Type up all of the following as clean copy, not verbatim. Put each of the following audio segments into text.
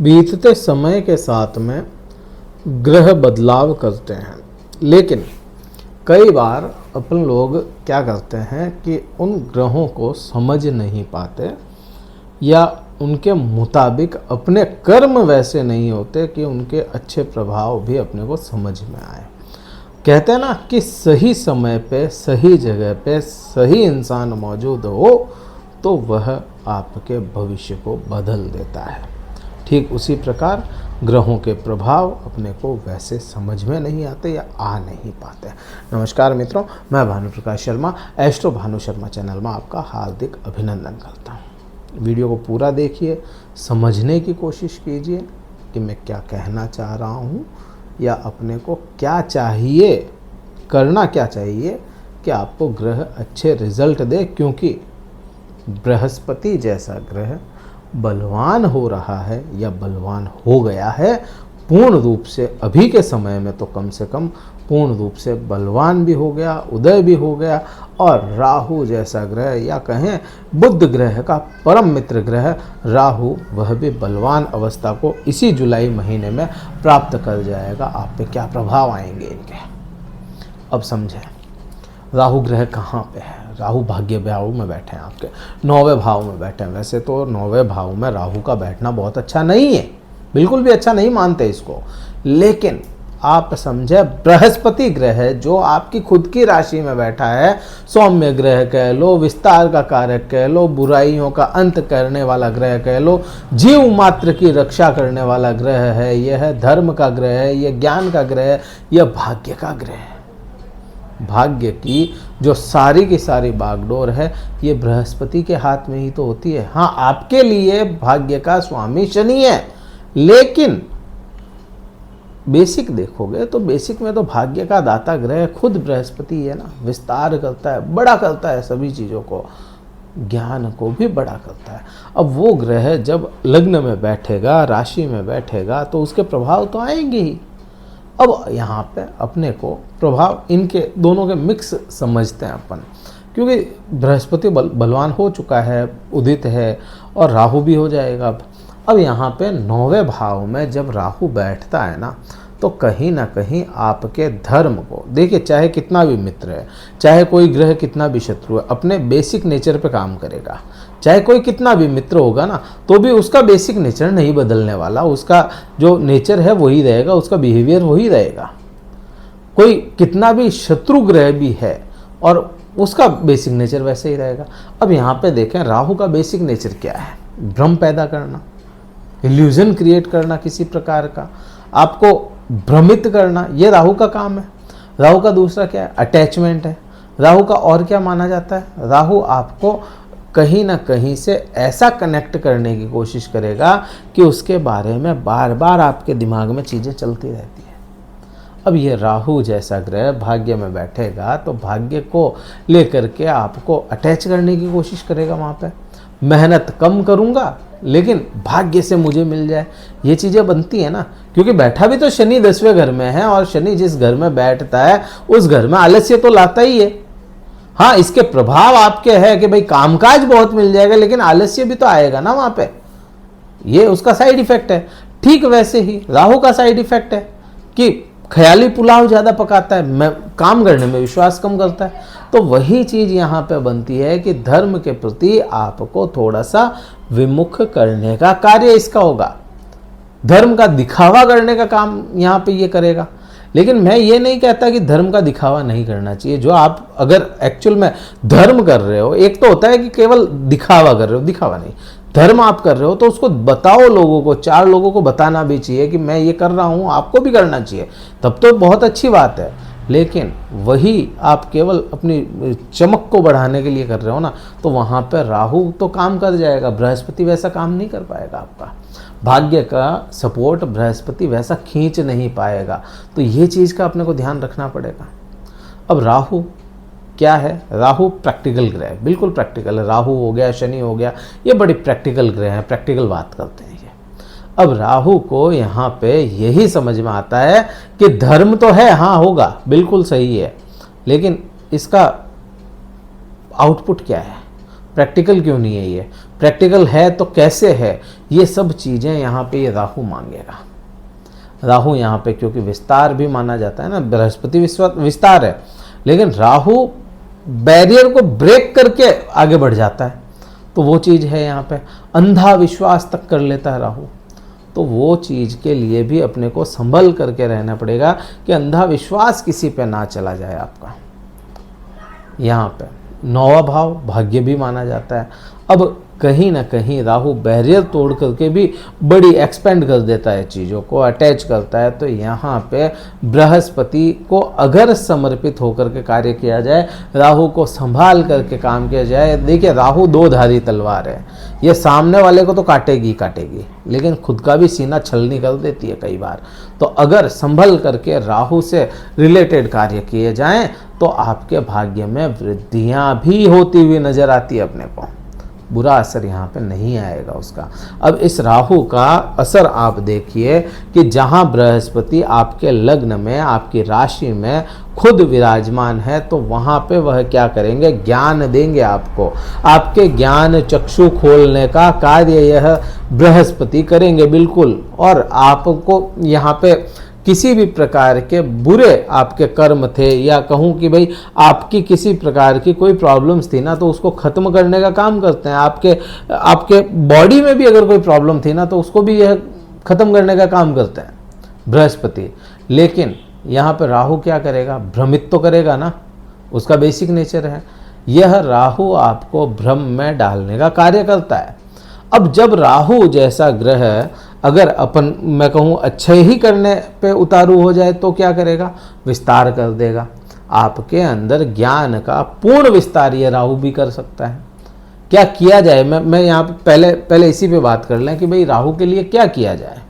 बीतते समय के साथ में ग्रह बदलाव करते हैं, लेकिन कई बार अपन लोग क्या करते हैं कि उन ग्रहों को समझ नहीं पाते या उनके मुताबिक अपने कर्म वैसे नहीं होते कि उनके अच्छे प्रभाव भी अपने को समझ में आए। कहते हैं ना कि सही समय पे सही जगह पे सही इंसान मौजूद हो तो वह आपके भविष्य को बदल देता है। ठीक उसी प्रकार ग्रहों के प्रभाव अपने को वैसे समझ में नहीं आते या आ नहीं पाते। नमस्कार मित्रों, मैं भानु प्रकाश शर्मा एस्ट्रो भानु शर्मा चैनल में आपका हार्दिक अभिनंदन करता हूँ। वीडियो को पूरा देखिए, समझने की कोशिश कीजिए कि मैं क्या कहना चाह रहा हूँ या अपने को क्या चाहिए, करना क्या चाहिए कि आपको ग्रह अच्छे रिजल्ट दे, क्योंकि बृहस्पति जैसा ग्रह बलवान हो रहा है या बलवान हो गया है पूर्ण रूप से। अभी के समय में तो कम से कम पूर्ण रूप से बलवान भी हो गया, उदय भी हो गया, और राहु जैसा ग्रह या कहें बुध ग्रह का परम मित्र ग्रह राहु, वह भी बलवान अवस्था को इसी जुलाई महीने में प्राप्त कर जाएगा। आप पे क्या प्रभाव आएंगे इनके, अब समझें। राहु ग्रह कहाँ पे है? राहु भाग्य भाव में बैठे हैं, आपके 9वें भाव में बैठे हैं। वैसे तो 9वें भाव में राहु का बैठना बहुत अच्छा नहीं है, बिल्कुल भी अच्छा नहीं मानते इसको, लेकिन आप समझे बृहस्पति ग्रह जो आपकी खुद की राशि में बैठा है, सौम्य ग्रह कह लो, विस्तार का कारक कह लो, बुराइयों का अंत करने वाला ग्रह कह लो, जीव मात्र की रक्षा करने वाला ग्रह है, यह धर्म का ग्रह है, यह ज्ञान का ग्रह है, यह भाग्य का ग्रह है। भाग्य की जो सारी की सारी बागडोर है ये बृहस्पति के हाथ में ही तो होती है। हाँ, आपके लिए भाग्य का स्वामी शनि है, लेकिन बेसिक देखोगे तो बेसिक में तो भाग्य का दाता ग्रह खुद बृहस्पति है ना। विस्तार करता है, बड़ा करता है सभी चीज़ों को, ज्ञान को भी बड़ा करता है। अब वो ग्रह जब लग्न में बैठेगा, राशि में बैठेगा, तो उसके प्रभाव तो आएंगे ही। अब यहाँ पे अपने को प्रभाव इनके दोनों के मिक्स समझते हैं अपन, क्योंकि बृहस्पति बलवान हो चुका है, उदित है, और राहु भी हो जाएगा। अब यहाँ पे 9वें भाव में जब राहु बैठता है ना, तो कहीं ना कहीं आपके धर्म को देखिए, चाहे कितना भी मित्र है, चाहे कोई ग्रह कितना भी शत्रु है, अपने बेसिक नेचर पे काम करेगा। चाहे कोई कितना भी मित्र होगा ना, तो भी उसका बेसिक नेचर नहीं बदलने वाला, उसका जो नेचर है वही रहेगा, उसका बिहेवियर वही रहेगा। कोई कितना भी शत्रु ग्रह भी है और उसका बेसिक नेचर वैसे ही रहेगा। अब यहाँ पे देखें, राहु का बेसिक नेचर क्या है? भ्रम पैदा करना, इल्यूजन क्रिएट करना, किसी प्रकार का आपको भ्रमित करना, ये राहु का काम है। राहु का दूसरा क्या है? अटैचमेंट है। राहु का और क्या माना जाता है? राहु आपको कहीं ना कहीं से ऐसा कनेक्ट करने की कोशिश करेगा कि उसके बारे में बार बार आपके दिमाग में चीज़ें चलती रहती है। अब ये राहु जैसा ग्रह भाग्य में बैठेगा तो भाग्य को लेकर के आपको अटैच करने की कोशिश करेगा। वहाँ पे मेहनत कम करूँगा लेकिन भाग्य से मुझे मिल जाए, ये चीज़ें बनती है ना, क्योंकि बैठा भी तो शनि 10वें घर में है, और शनि जिस घर में बैठता है उस घर में आलस्य तो लाता ही है। हाँ, इसके प्रभाव आपके है कि भाई कामकाज बहुत मिल जाएगा, लेकिन आलस्य भी तो आएगा ना वहाँ पे, ये उसका साइड इफेक्ट है। ठीक वैसे ही राहु का साइड इफेक्ट है कि ख्याली पुलाव ज़्यादा पकाता है, मैं काम करने में विश्वास कम करता है। तो वही चीज़ यहाँ पे बनती है कि धर्म के प्रति आपको थोड़ा सा विमुख करने का कार्य इसका होगा, धर्म का दिखावा करने का काम यहाँ पे ये करेगा। लेकिन मैं ये नहीं कहता कि धर्म का दिखावा नहीं करना चाहिए। जो आप अगर एक्चुअल में धर्म कर रहे हो, एक तो होता है कि केवल दिखावा कर रहे हो, दिखावा नहीं, धर्म आप कर रहे हो तो उसको बताओ लोगों को, 4 लोगों को बताना भी चाहिए कि मैं ये कर रहा हूँ, आपको भी करना चाहिए, तब तो बहुत अच्छी बात है। लेकिन वही आप केवल अपनी चमक को बढ़ाने के लिए कर रहे हो ना, तो वहाँ पर राहु तो काम कर जाएगा, बृहस्पति वैसा काम नहीं कर पाएगा। आपका भाग्य का सपोर्ट बृहस्पति वैसा खींच नहीं पाएगा। तो ये चीज़ का अपने को ध्यान रखना पड़ेगा। अब राहु क्या है? राहु प्रैक्टिकल ग्रह है, बिल्कुल प्रैक्टिकल है। राहु हो गया, शनि हो गया, ये बड़ी प्रैक्टिकल ग्रह हैं, प्रैक्टिकल बात करते हैं ये। अब राहु को यहाँ पे यही समझ में आता है कि धर्म तो है, हाँ होगा, बिल्कुल सही है, लेकिन इसका आउटपुट क्या है? प्रैक्टिकल क्यों नहीं है? ये प्रैक्टिकल है तो कैसे है? ये सब चीज़ें यहाँ पे ये राहु मांगेगा। राहु यहाँ पे क्योंकि विस्तार भी माना जाता है ना, बृहस्पति विस्तार है, लेकिन राहु बैरियर को ब्रेक करके आगे बढ़ जाता है, तो वो चीज़ है यहाँ पे। अंधा विश्वास तक कर लेता है राहु, तो वो चीज़ के लिए भी अपने को संभल करके रहना पड़ेगा कि अंधा विश्वास किसी पे ना चला जाए आपका। यहाँ पे 9वां भाव भाग्य भी माना जाता है। अब कहीं ना कहीं राहु बैरियर तोड़ करके भी बड़ी एक्सपेंड कर देता है, चीज़ों को अटैच करता है। तो यहाँ पे बृहस्पति को अगर समर्पित होकर के कार्य किया जाए, राहु को संभाल करके काम किया जाए। देखिए राहु दो धारी तलवार है, ये सामने वाले को तो काटेगी काटेगी, लेकिन खुद का भी सीना छलनी कर देती है कई बार। तो अगर संभल करके राहु से रिलेटेड कार्य किए जाएं तो आपके भाग्य में वृद्धियां भी होती हुई नजर आती है अपने को, बुरा असर यहाँ पे नहीं आएगा उसका। अब इस राहु का असर आप देखिए कि जहाँ बृहस्पति आपके लग्न में, आपकी राशि में खुद विराजमान है, तो वहाँ पे वह क्या करेंगे, ज्ञान देंगे आपको। आपके ज्ञान चक्षु खोलने का कार्य यह बृहस्पति करेंगे बिल्कुल। और आपको यहाँ पे किसी भी प्रकार के बुरे आपके कर्म थे, या कहूँ कि भाई आपकी किसी प्रकार की कोई प्रॉब्लम्स थी ना, तो उसको ख़त्म करने का काम करते हैं। आपके बॉडी में भी अगर कोई प्रॉब्लम थी ना, तो उसको भी यह ख़त्म करने का काम करते हैं बृहस्पति। लेकिन यहाँ पर राहु क्या करेगा, भ्रमित तो करेगा ना, उसका बेसिक नेचर है। यह राहु आपको भ्रम में डालने का कार्य करता है। अब जब राहु जैसा ग्रह अगर अपन मैं कहूँ अच्छे ही करने पे उतारू हो जाए तो क्या करेगा, विस्तार कर देगा। आपके अंदर ज्ञान का पूर्ण विस्तार ये राहु भी कर सकता है। क्या किया जाए, मैं यहाँ पे पहले इसी पे बात कर लें कि भाई राहु के लिए क्या किया जाए।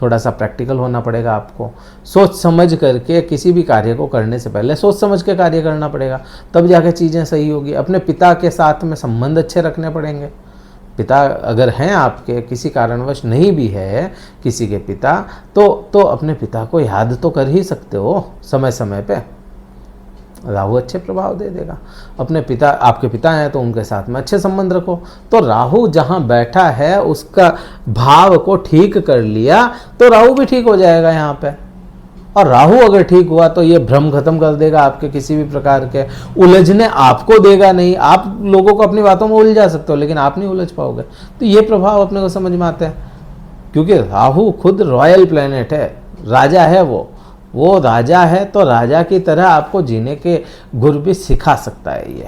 थोड़ा सा प्रैक्टिकल होना पड़ेगा आपको, सोच समझ करके किसी भी कार्य को करने से पहले सोच समझ के कार्य करना पड़ेगा, तब जाके चीज़ें सही होगी। अपने पिता के साथ में संबंध अच्छे रखने पड़ेंगे। पिता अगर हैं आपके, किसी कारणवश नहीं भी है किसी के पिता, तो अपने पिता को याद तो कर ही सकते हो समय समय पे। राहु अच्छे प्रभाव दे देगा। अपने पिता, आपके पिता हैं तो उनके साथ में अच्छे संबंध रखो। तो राहु जहाँ बैठा है उसका भाव को ठीक कर लिया तो राहु भी ठीक हो जाएगा यहाँ पे। और राहु अगर ठीक हुआ तो ये भ्रम खत्म कर देगा, आपके किसी भी प्रकार के उलझने आपको देगा नहीं। आप लोगों को अपनी बातों में उलझा सकते हो, लेकिन आप नहीं उलझ पाओगे। तो ये प्रभाव अपने को समझ में आते हैं, क्योंकि राहु खुद रॉयल प्लेनेट है, राजा है। वो राजा है, तो राजा की तरह आपको जीने के गुर भी सिखा सकता है। ये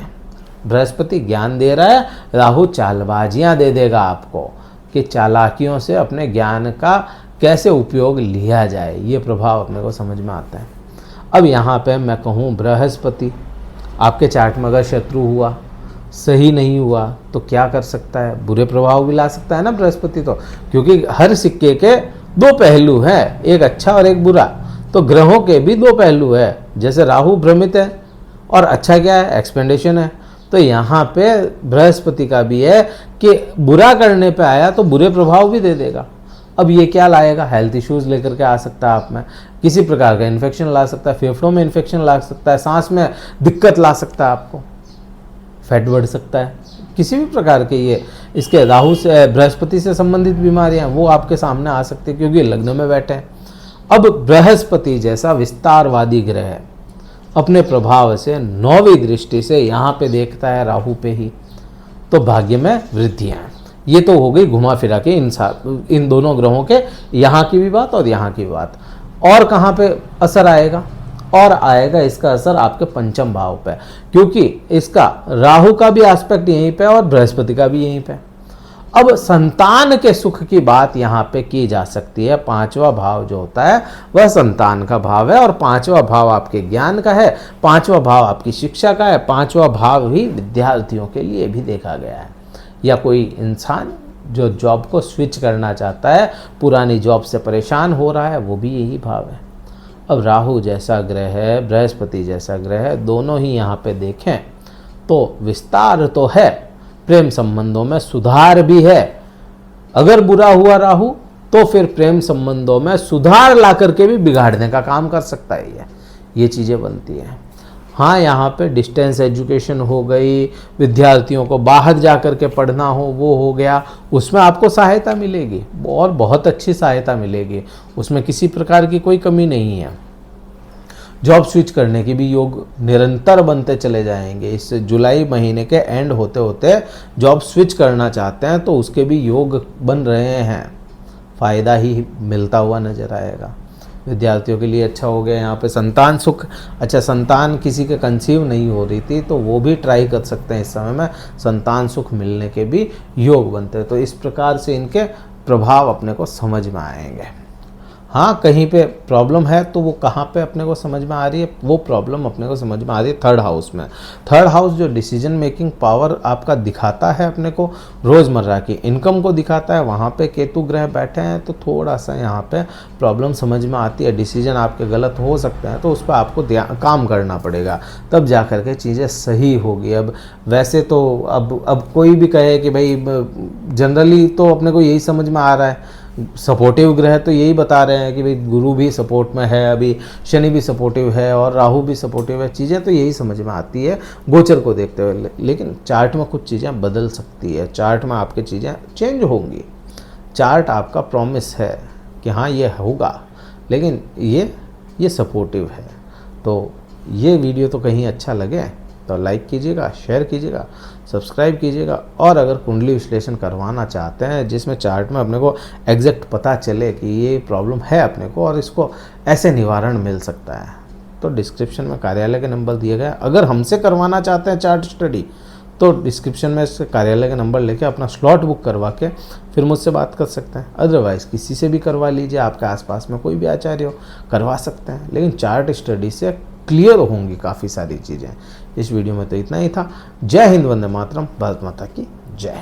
बृहस्पति ज्ञान दे रहा है, राहु चालबाजियाँ दे देगा आपको कि चालाकियों से अपने ज्ञान का कैसे उपयोग लिया जाए। ये प्रभाव अपने को समझ में आता है। अब यहाँ पे मैं कहूँ बृहस्पति आपके चार्ट में अगर शत्रु हुआ, सही नहीं हुआ, तो क्या कर सकता है, बुरे प्रभाव भी ला सकता है ना बृहस्पति तो, क्योंकि हर सिक्के के दो पहलू हैं, एक अच्छा और एक बुरा। तो ग्रहों के भी दो पहलू है, जैसे राहु भ्रमित है और अच्छा क्या है, एक्सपेंडेशन है। तो यहाँ पे बृहस्पति का भी है कि बुरा करने पे आया तो बुरे प्रभाव भी दे देगा। अब ये क्या लाएगा, हेल्थ इश्यूज लेकर के आ सकता है आप में, किसी प्रकार का इन्फेक्शन ला सकता है, फेफड़ों में इन्फेक्शन ला सकता है, सांस में दिक्कत ला सकता है, आपको फैट बढ़ सकता है, किसी भी प्रकार के ये इसके राहु से बृहस्पति से संबंधित बीमारियां वो आपके सामने आ सकती है, क्योंकि लग्न में बैठे हैं। अब बृहस्पति जैसा विस्तारवादी ग्रह है, अपने प्रभाव से 9वीं दृष्टि से यहाँ पे देखता है राहु पे ही, तो भाग्य में वृद्धियाँ। ये तो हो गई घुमा फिरा के इन दोनों ग्रहों के यहाँ की भी बात और यहाँ की बात। और कहाँ पे असर आएगा, और आएगा इसका असर आपके पंचम भाव पे, क्योंकि इसका राहु का भी एस्पेक्ट यहीं पे और बृहस्पति का भी यहीं पे। अब संतान के सुख की बात यहाँ पे की जा सकती है। 5वां भाव जो होता है वह संतान का भाव है, और 5वां भाव आपके ज्ञान का है, 5वां भाव आपकी शिक्षा का है, 5वां भाव ही विद्यार्थियों के लिए भी देखा गया है, या कोई इंसान जो जॉब को स्विच करना चाहता है, पुरानी जॉब से परेशान हो रहा है, वो भी यही भाव है। अब राहु जैसा ग्रह है, बृहस्पति जैसा ग्रह है, दोनों ही यहाँ पे देखें तो विस्तार तो है, प्रेम संबंधों में सुधार भी है। अगर बुरा हुआ राहु तो फिर प्रेम संबंधों में सुधार ला करके भी बिगाड़ने का काम कर सकता है ये चीज़ें बनती हैं। हाँ, यहाँ पे डिस्टेंस एजुकेशन हो गई, विद्यार्थियों को बाहर जा कर के पढ़ना वो हो गया, उसमें आपको सहायता मिलेगी और बहुत अच्छी सहायता मिलेगी, उसमें किसी प्रकार की कोई कमी नहीं है। जॉब स्विच करने की भी योग निरंतर बनते चले जाएंगे। इस जुलाई महीने के एंड होते होते जॉब स्विच करना चाहते हैं तो उसके भी योग बन रहे हैं, फ़ायदा ही मिलता हुआ नज़र आएगा। विद्यार्थियों के लिए अच्छा हो गया। यहाँ पे संतान सुख, अच्छा संतान किसी के कंसीव नहीं हो रही थी तो वो भी ट्राई कर सकते हैं, इस समय में संतान सुख मिलने के भी योग बनते हैं। तो इस प्रकार से इनके प्रभाव अपने को समझ में आएंगे। हाँ, कहीं पे प्रॉब्लम है तो वो कहाँ पे अपने को समझ में आ रही है, वो प्रॉब्लम अपने को समझ में आ रही है थर्ड हाउस में। थर्ड हाउस जो डिसीजन मेकिंग पावर आपका दिखाता है, अपने को रोज़मर्रा की इनकम को दिखाता है, वहाँ पे केतु ग्रह बैठे हैं तो थोड़ा सा यहाँ पे प्रॉब्लम समझ में आती है। डिसीजन आपके गलत हो सकते हैं तो उस पर आपको काम करना पड़ेगा, तब जा कर के चीज़ें सही होगी। अब वैसे तो अब कोई भी कहे कि भाई जनरली तो अपने को यही समझ में आ रहा है, सपोर्टिव ग्रह तो यही बता रहे हैं कि भाई गुरु भी सपोर्ट में है, अभी शनि भी सपोर्टिव है और राहु भी सपोर्टिव है, चीज़ें तो यही समझ में आती है गोचर को देखते हुए। लेकिन चार्ट में कुछ चीज़ें बदल सकती है, चार्ट में आपकी चीज़ें चेंज होंगी। चार्ट आपका प्रॉमिस है कि हाँ ये होगा, लेकिन ये सपोर्टिव है। तो ये वीडियो तो कहीं अच्छा लगे तो लाइक कीजिएगा, शेयर कीजिएगा, सब्सक्राइब कीजिएगा। और अगर कुंडली विश्लेषण करवाना चाहते हैं जिसमें चार्ट में अपने को एग्जैक्ट पता चले कि ये प्रॉब्लम है अपने को और इसको ऐसे निवारण मिल सकता है, तो डिस्क्रिप्शन में कार्यालय के नंबर दिए गए। अगर हमसे करवाना चाहते हैं चार्ट स्टडी तो डिस्क्रिप्शन में इसके कार्यालय का नंबर लेके अपना स्लॉट बुक करवा के फिर मुझसे बात कर सकते हैं। अदरवाइज़ किसी से भी करवा लीजिए, आपके आसपास में कोई भी आचार्य हो करवा सकते हैं, लेकिन चार्ट स्टडी से क्लियर होंगी काफ़ी सारी चीज़ें। इस वीडियो में तो इतना ही था। जय हिंद, वंदे मातरम, भारत माता की जय।